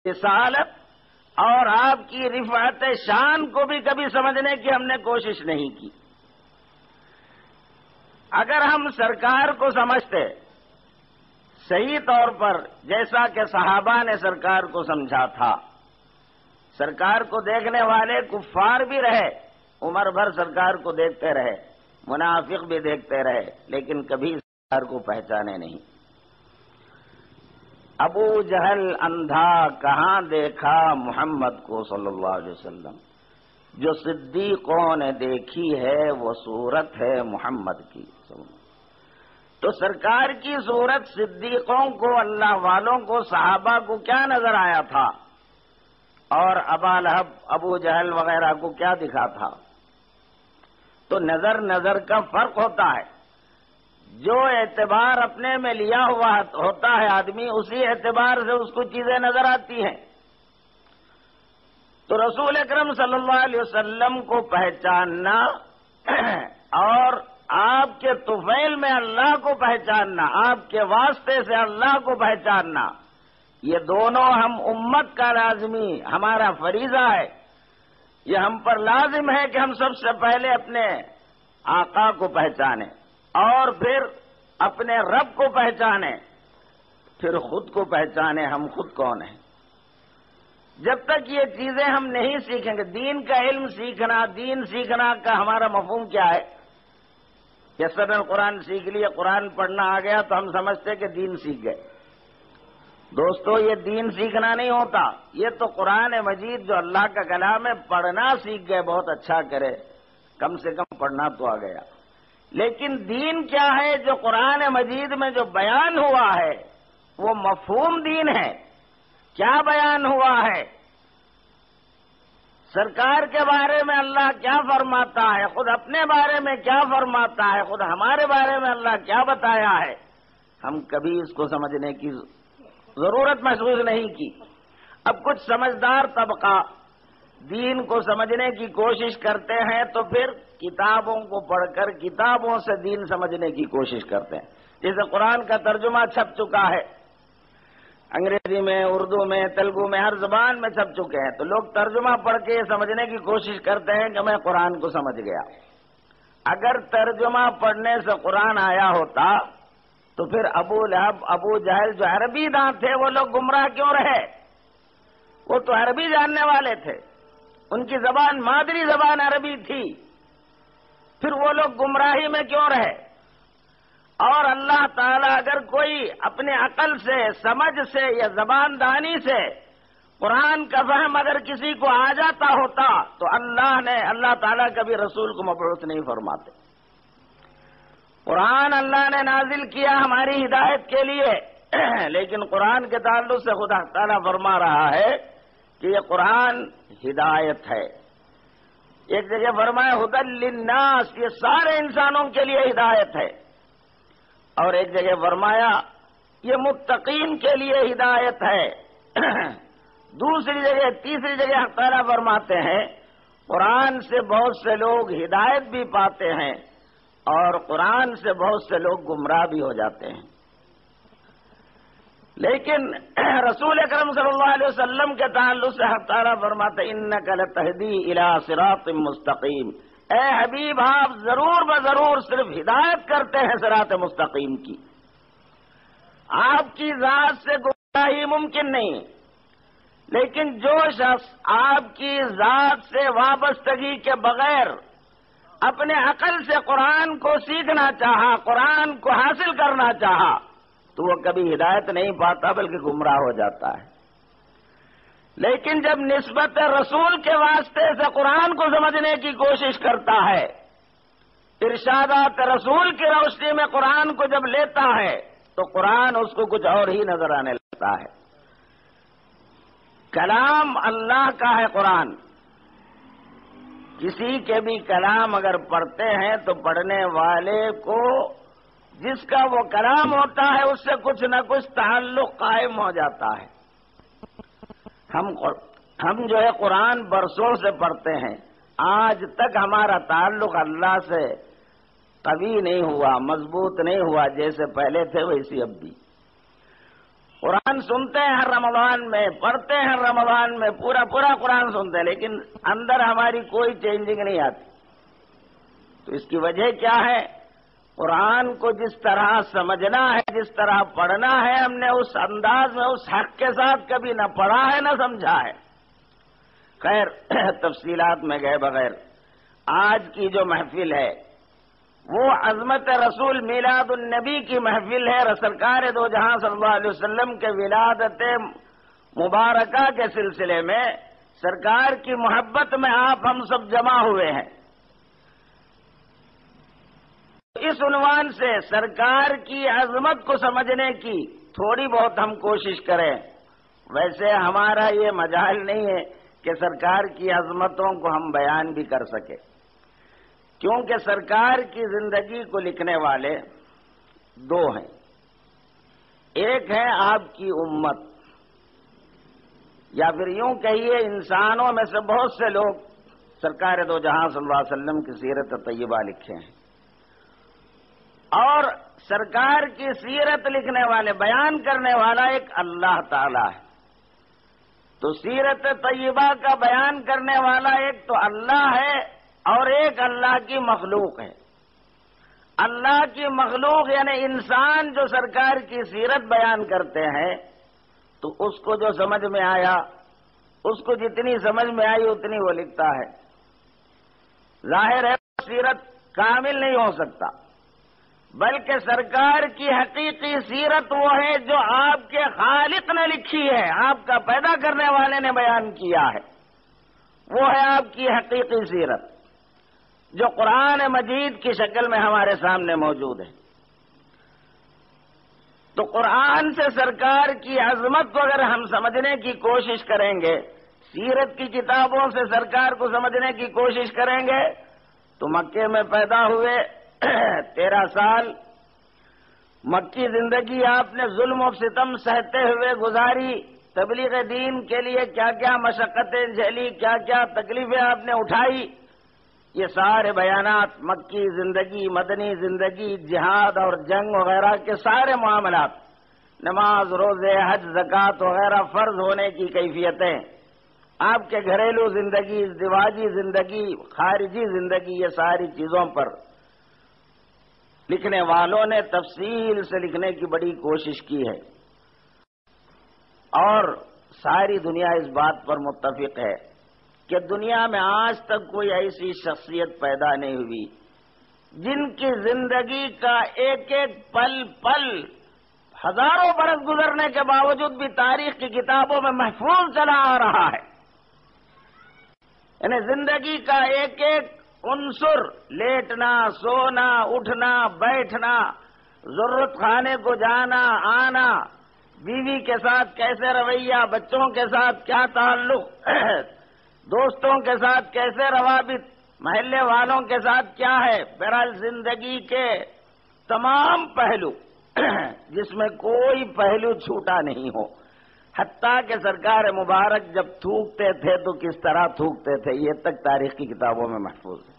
رسالت اور آپ کی رفعت شان کو بھی کبھی سمجھنے کی ہم نے کوشش نہیں کی۔ اگر ہم سرکار کو سمجھتے صحیح طور پر جیسا کہ صحابہ نے سرکار کو سمجھا تھا، سرکار کو دیکھنے والے کفار بھی رہے، عمر بھر سرکار کو دیکھتے رہے، منافق بھی دیکھتے رہے، لیکن کبھی سرکار کو پہچانے نہیں۔ ابو جہل اندھا کہاں دیکھا محمد کو صلی اللہ علیہ وسلم، جو صدیقوں نے دیکھی ہے وہ صورت ہے محمد کی۔ تو سرکار کی صورت صدیقوں کو، اللہ والوں کو، صحابہ کو کیا نظر آیا تھا، اور ابا لہب، ابو جہل وغیرہ کو کیا دکھا تھا؟ تو نظر نظر کا فرق ہوتا ہے۔ جو اعتبار اپنے میں لیا ہوا ہوتا ہے آدمی، اسی اعتبار سے اس کو چیزیں نظر آتی ہیں۔ تو رسول اکرم صلی اللہ علیہ وسلم کو پہچاننا اور آپ کے طفیل میں اللہ کو پہچاننا، آپ کے واسطے سے اللہ کو پہچاننا، یہ دونوں ہم امت کا لازمی ہمارا فریضہ ہے۔ یہ ہم پر لازم ہے کہ ہم سب سے پہلے اپنے آقا کو پہچانیں، اور پھر اپنے رب کو پہچانیں، پھر خود کو پہچانیں ہم خود کون ہیں۔ جب تک یہ چیزیں ہم نہیں سیکھیں گے، دین کا علم سیکھنا، دین سیکھنا کا ہمارا مفہوم کیا ہے؟ یسرن قرآن سیکھ لیے، قرآن پڑھنا آ گیا تو ہم سمجھتے کہ دین سیکھ گئے۔ دوستو، یہ دین سیکھنا نہیں ہوتا، یہ تو قرآن مجید جو اللہ کا کلام ہے پڑھنا سیکھ گئے، بہت اچھا کرے، کم سے کم پڑھنا تو آ گیا۔ لیکن دین کیا ہے؟ جو قرآن مجید میں جو بیان ہوا ہے وہ مفہوم دین ہے۔ کیا بیان ہوا ہے؟ سرکار کے بارے میں اللہ کیا فرماتا ہے، خود اپنے بارے میں کیا فرماتا ہے، خود ہمارے بارے میں اللہ کیا بتایا ہے، ہم کبھی اس کو سمجھنے کی ضرورت محسوس نہیں کی۔ اب کچھ سمجھدار طبقہ دین کو سمجھنے کی کوشش کرتے ہیں تو پھر کتابوں کو پڑھ کر کتابوں سے دین سمجھنے کی کوشش کرتے ہیں۔ جیسے قرآن کا ترجمہ چھپ چکا ہے، انگریزی میں، اردو میں، تیلگو میں، ہر زبان میں چھپ چکے ہیں، تو لوگ ترجمہ پڑھ کے یہ سمجھنے کی کوشش کرتے ہیں کہ میں قرآن کو سمجھ گیا۔ اگر ترجمہ پڑھنے سے قرآن آیا ہوتا تو پھر ابو لہب، ابو جہل جو عربی داں تھے وہ لوگ گمراہ کیوں رہے؟ وہ تو عربی جاننے والے تھے، ان کی زبان مادری زبان عربی تھی، پھر وہ لوگ گمراہی میں کیوں رہے؟ اور اللہ تعالیٰ اگر کوئی اپنے عقل سے، سمجھ سے یا زبان دانی سے قرآن کا فہم اگر کسی کو آ جاتا ہوتا تو اللہ تعالیٰ کبھی رسول کو مبعوث نہیں فرماتے۔ قرآن اللہ نے نازل کیا ہماری ہدایت کے لیے، لیکن قرآن کے تعلق سے خدا تعالیٰ فرما رہا ہے کہ یہ قرآن ہدایت ہے۔ ایک جگہ فرمایا ھدی للناس، یہ سارے انسانوں کے لیے ہدایت ہے، اور ایک جگہ فرمایا یہ متقین کے لیے ہدایت ہے۔ دوسری جگہ، تیسری جگہ اللہ تعالیٰ فرماتے ہیں قرآن سے بہت سے لوگ ہدایت بھی پاتے ہیں اور قرآن سے بہت سے لوگ گمراہ بھی ہو جاتے ہیں۔ لیکن رسول اکرم صلی اللہ علیہ وسلم کے تعلق سے اللہ تعالیٰ فرماتے ہیں انک لتہدی الی صراط مستقیم، اے حبیب آپ ضرور بضرور صرف ہدایت کرتے ہیں صراط مستقیم کی، آپ کی ذات سے گمراہی ممکن نہیں۔ لیکن جو شخص آپ کی ذات سے وابستگی کے بغیر اپنے عقل سے قرآن کو سیکھنا چاہا، قرآن کو حاصل کرنا چاہا، تو وہ کبھی ہدایت نہیں پاتا بلکہ گمراہ ہو جاتا ہے۔ لیکن جب نسبت رسول کے واسطے سے قرآن کو سمجھنے کی کوشش کرتا ہے، ارشادات رسول کی روشنی میں قرآن کو جب لیتا ہے تو قرآن اس کو کچھ اور ہی نظر آنے لگتا ہے۔ کلام اللہ کا ہے قرآن، کسی کے بھی کلام اگر پڑھتے ہیں تو پڑھنے والے کو جس کا وہ کلام ہوتا ہے اس سے کچھ نہ کچھ تعلق قائم ہو جاتا ہے۔ ہم جو ہے قرآن برسوں سے پڑھتے ہیں، آج تک ہمارا تعلق اللہ سے قوی نہیں ہوا، مضبوط نہیں ہوا، جیسے پہلے تھے ویسی اب بھی۔ قرآن سنتے ہیں ہر رمضان میں، پڑھتے ہیں ہر رمضان میں، پورا قرآن سنتے ہیں، لیکن اندر ہماری کوئی چینجنگ نہیں آتی۔ تو اس کی وجہ کیا ہے؟ قرآن کو جس طرح سمجھنا ہے، جس طرح پڑھنا ہے، ہم نے اس انداز میں اس حق کے ساتھ کبھی نہ پڑھا ہے نہ سمجھا ہے۔ خیر، تفصیلات میں گئے بغیر آج کی جو محفل ہے وہ عظمت رسول میلاد النبی کی محفل ہے۔ سرکار دو جہاں صلی اللہ علیہ وسلم کے ولادت مبارکہ کے سلسلے میں سرکار کی محبت میں آپ ہم سب جمع ہوئے ہیں۔ اس عنوان سے سرکار کی عظمت کو سمجھنے کی تھوڑی بہت ہم کوشش کریں۔ ویسے ہمارا یہ مجال نہیں ہے کہ سرکار کی عظمتوں کو ہم بیان بھی کر سکیں، کیونکہ سرکار کی زندگی کو لکھنے والے دو ہیں۔ ایک ہے آپ کی امت، یا پھر یوں کہیے انسانوں میں سے بہت سے لوگ سرکار دو جہاں صلی اللہ علیہ وسلم کی سیرت طیبہ لکھے ہیں، اور سرکار کی سیرت لکھنے والے، بیان کرنے والا ایک اللہ تعالی ہے۔ تو سیرت طیبہ کا بیان کرنے والا ایک تو اللہ ہے اور ایک اللہ کی مخلوق ہے۔ اللہ کی مخلوق یعنی انسان جو سرکار کی سیرت بیان کرتے ہیں، تو اس کو جو سمجھ میں آیا، اس کو جتنی سمجھ میں آئی اتنی وہ لکھتا ہے۔ ظاہر ہے سیرت کامل نہیں ہو سکتا، بلکہ سرکار کی حقیقی سیرت وہ ہے جو آپ کے خالق نے لکھی ہے، آپ کا پیدا کرنے والے نے بیان کیا ہے، وہ ہے آپ کی حقیقی سیرت، جو قرآن مجید کی شکل میں ہمارے سامنے موجود ہے۔ تو قرآن سے سرکار کی عظمت کو اگر ہم سمجھنے کی کوشش کریں گے، سیرت کی کتابوں سے سرکار کو سمجھنے کی کوشش کریں گے، تو مکے میں پیدا ہوئے 13 سال مکی زندگی آپ نے ظلم و ستم سہتے ہوئے گزاری، تبلیغ دین کے لیے کیا کیا مشقتیں جھیلی، کیا کیا تکلیفیں آپ نے اٹھائی، یہ سارے بیانات مکی زندگی، مدنی زندگی، جہاد اور جنگ وغیرہ کے سارے معاملات، نماز، روزے، حج، زکوٰۃ وغیرہ فرض ہونے کی کیفیتیں، آپ کے گھریلو زندگی، ازدواجی زندگی، خارجی زندگی، یہ ساری چیزوں پر لکھنے والوں نے تفصیل سے لکھنے کی بڑی کوشش کی ہے، اور ساری دنیا اس بات پر متفق ہے کہ دنیا میں آج تک کوئی ایسی شخصیت پیدا نہیں ہوئی جن کی زندگی کا ایک ایک پل پل ہزاروں برس گزرنے کے باوجود بھی تاریخ کی کتابوں میں محفوظ چلا آ رہا ہے۔ یعنی زندگی کا ایک ایک عنصر، لیٹنا، سونا، اٹھنا، بیٹھنا، ضرورت خانے کو جانا آنا، بیوی کے ساتھ کیسے رویہ، بچوں کے ساتھ کیا تعلق، دوستوں کے ساتھ کیسے روابط، محلے والوں کے ساتھ کیا ہے، بہرحال زندگی کے تمام پہلو جس میں کوئی پہلو چھوٹا نہیں ہو، حتیٰ کہ سرکار مبارک جب تھوکتے تھے تو کس طرح تھوکتے تھے، یہ تک تاریخ کی کتابوں میں محفوظ ہے۔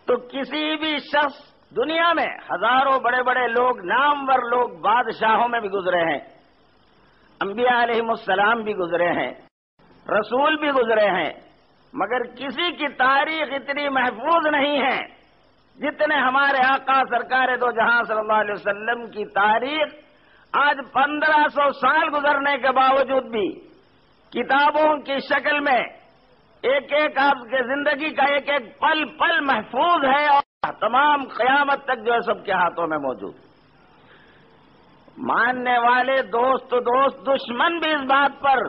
تو کسی بھی شخص، دنیا میں ہزاروں بڑے بڑے لوگ، نامور لوگ، بادشاہوں میں بھی گزرے ہیں، انبیاء علیہم السلام بھی گزرے ہیں، رسول بھی گزرے ہیں، مگر کسی کی تاریخ اتنی محفوظ نہیں ہے جتنے ہمارے آقا سرکار دو جہاں صلی اللہ علیہ وسلم کی تاریخ۔ آج 1500 سال گزرنے کے باوجود بھی کتابوں کی شکل میں ایک ایک آپ کے زندگی کا ایک ایک پل پل محفوظ ہے، اور تمام قیامت تک جو ہے سب کے ہاتھوں میں موجود۔ ماننے والے دوست، دشمن بھی اس بات پر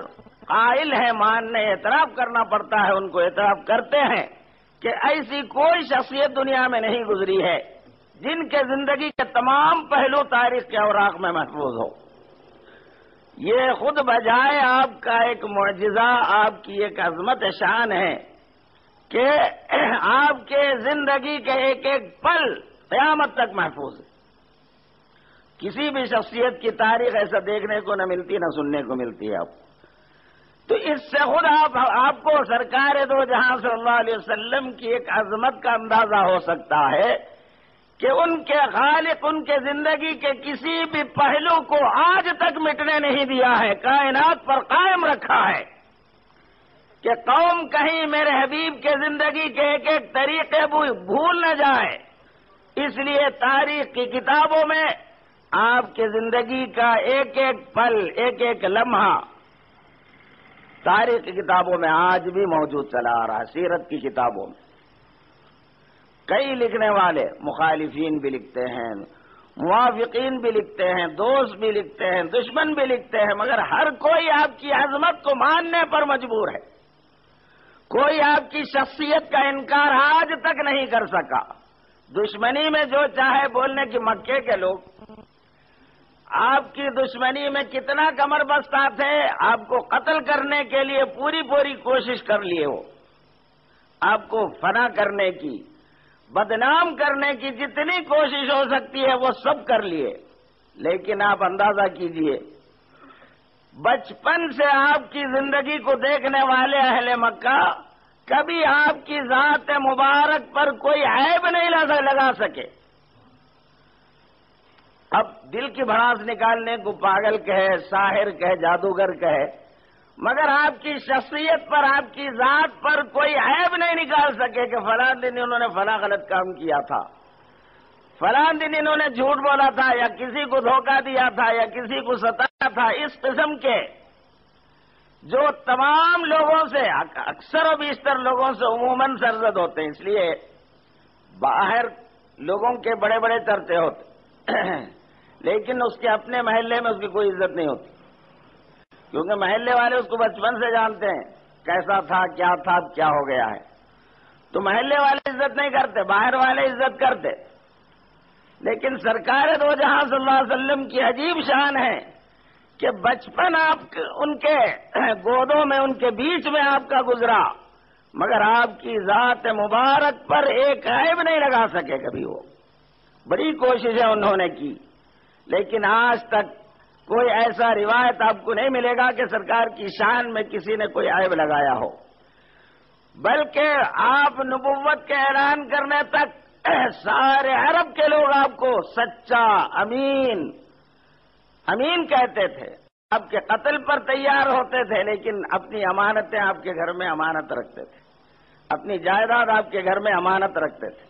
قائل ہیں، ماننے، اعتراف کرنا پڑتا ہے، ان کو اعتراف کرتے ہیں کہ ایسی کوئی شخصیت دنیا میں نہیں گزری ہے جن کے زندگی کے تمام پہلو تاریخ کے اوراق میں محفوظ ہو۔ یہ خود بجائے آپ کا ایک معجزہ، آپ کی ایک عظمت شان ہے کہ آپ کے زندگی کے ایک ایک پل قیامت تک محفوظ ہے۔ کسی بھی شخصیت کی تاریخ ایسا دیکھنے کو نہ ملتی، نہ سننے کو ملتی ہے آپ کو۔ تو اس سے خود آپ کو سرکار دو جہاں صلی اللہ علیہ وسلم کی ایک عظمت کا اندازہ ہو سکتا ہے کہ ان کے خالق ان کے زندگی کے کسی بھی پہلو کو آج تک مٹنے نہیں دیا ہے، کائنات پر قائم رکھا ہے کہ قوم کہیں میرے حبیب کے زندگی کے ایک ایک طریقے بھول نہ جائے۔ اس لیے تاریخ کی کتابوں میں آپ کے زندگی کا ایک ایک پل، ایک ایک لمحہ تاریخ کی کتابوں میں آج بھی موجود چلا آ رہا ہے۔ سیرت کی کتابوں میں کئی لکھنے والے مخالفین بھی لکھتے ہیں، موافقین بھی لکھتے ہیں، دوست بھی لکھتے ہیں، دشمن بھی لکھتے ہیں، مگر ہر کوئی آپ کی عظمت کو ماننے پر مجبور ہے۔ کوئی آپ کی شخصیت کا انکار آج تک نہیں کر سکا۔ دشمنی میں جو چاہے بولنے کی مکے کے لوگ آپ کی دشمنی میں کتنا کمر بستہ تھے، آپ کو قتل کرنے کے لیے پوری کوشش کر لیے، وہ آپ کو فنا کرنے کی، بدنام کرنے کی جتنی کوشش ہو سکتی ہے وہ سب کر لیے، لیکن آپ اندازہ کیجئے بچپن سے آپ کی زندگی کو دیکھنے والے اہل مکہ کبھی آپ کی ذات مبارک پر کوئی عیب نہیں لگا سکے۔ اب دل کی بھڑاس نکالنے کو پاگل کہے، ساحر کہے، جادوگر کہے، مگر آپ کی شخصیت پر، آپ کی ذات پر کوئی عیب نہیں نکال سکے کہ فلاں دن انہوں نے فلاں غلط کام کیا تھا، فلاں دن انہوں نے جھوٹ بولا تھا، یا کسی کو دھوکہ دیا تھا، یا کسی کو ستایا تھا۔ اس قسم کے جو تمام لوگوں سے، اکثر و بیشتر لوگوں سے عموماً سرزد ہوتے ہیں، اس لیے باہر لوگوں کے بڑے بڑے چرچے ہوتے لیکن اس کے اپنے محلے میں اس کی کوئی عزت نہیں ہوتی، کیونکہ محلے والے اس کو بچپن سے جانتے ہیں کیسا تھا، کیا ہو گیا ہے، تو محلے والے عزت نہیں کرتے، باہر والے عزت کرتے۔ لیکن سرکار دو جہاں صلی اللہ علیہ وسلم کی عجیب شان ہے کہ بچپن آپ ان کے گودوں میں، ان کے بیچ میں آپ کا گزرا، مگر آپ کی ذات مبارک پر ایک عیب نہیں لگا سکے کبھی۔ وہ بڑی کوششیں انہوں نے کی، لیکن آج تک کوئی ایسا روایت آپ کو نہیں ملے گا کہ سرکار کی شان میں کسی نے کوئی عیب لگایا ہو، بلکہ آپ نبوت کے اعلان کرنے تک سارے عرب کے لوگ آپ کو سچا، امین کہتے تھے، آپ کے قتل پر تیار ہوتے تھے، لیکن اپنی امانتیں آپ کے گھر میں امانت رکھتے تھے، اپنی جائیداد آپ کے گھر میں امانت رکھتے تھے۔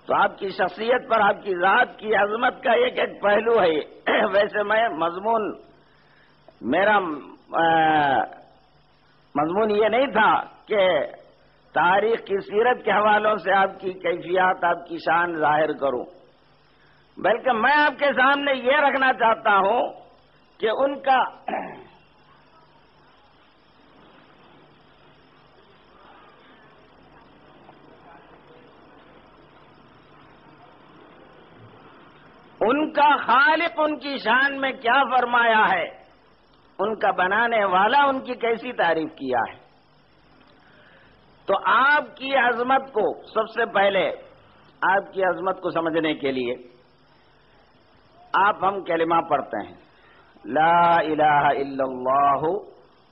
تو آپ کی شخصیت پر، آپ کی ذات کی عظمت کا ایک ایک پہلو ہے۔ ویسے میرا مضمون یہ نہیں تھا کہ تاریخ کی سیرت کے حوالوں سے آپ کی کیفیات، آپ کی شان ظاہر کروں، بلکہ میں آپ کے سامنے یہ رکھنا چاہتا ہوں کہ ان کا خالق ان کی شان میں کیا فرمایا ہے، ان کا بنانے والا ان کی کیسی تعریف کیا ہے۔ تو آپ کی عظمت کو، سب سے پہلے آپ کی عظمت کو سمجھنے کے لیے ہم کلمہ پڑھتے ہیں، لا الہ الا اللہ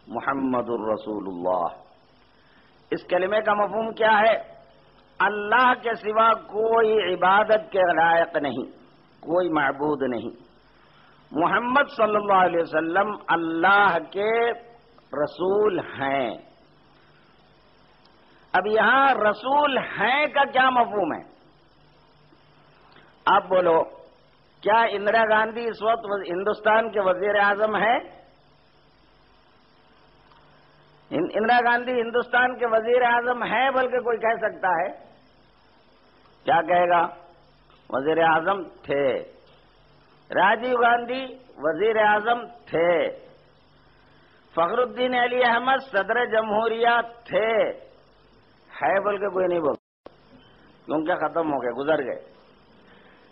محمد الرسول اللہ۔ اس کلمے کا مفہوم کیا ہے؟ اللہ کے سوا کوئی عبادت کے لائق نہیں، کوئی معبود نہیں، محمد صلی اللہ علیہ وسلم اللہ کے رسول ہیں۔ اب یہاں رسول ہیں کا کیا مفہوم ہے؟ آپ بولو، کیا اندرا گاندھی اس وقت ہندوستان کے وزیر اعظم ہے؟ اندرا گاندھی ہندوستان کے وزیر اعظم ہے، بلکہ کوئی کہہ سکتا ہے؟ کیا کہے گا؟ وزیر اعظم تھے۔ راجیو گاندھی وزیر اعظم تھے۔ فخر الدین علی احمد صدر جمہوریہ تھے۔ ہے بول کے کوئی نہیں بولتا، کیونکہ ختم ہو گئے، گزر گئے۔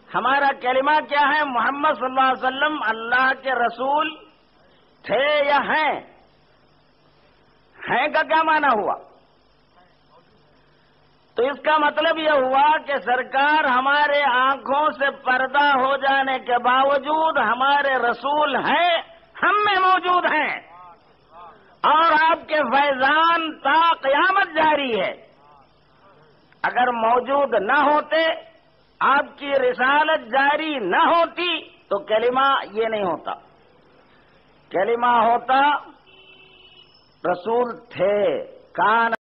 ہمارا کلمہ کیا ہے؟ محمد صلی اللہ علیہ وسلم اللہ کے رسول تھے یا ہیں؟ ہیں کا کیا معنی ہوا؟ تو اس کا مطلب یہ ہوا کہ سرکار ہمارے آنکھوں سے پردہ ہو جانے کے باوجود ہمارے رسول ہیں، ہم میں موجود ہیں، اور آپ کے فیضان تا قیامت جاری ہے۔ اگر موجود نہ ہوتے آپ کی رسالت جاری نہ ہوتی تو کلمہ یہ نہیں ہوتا. کلمہ ہوتا رسول تھے، کان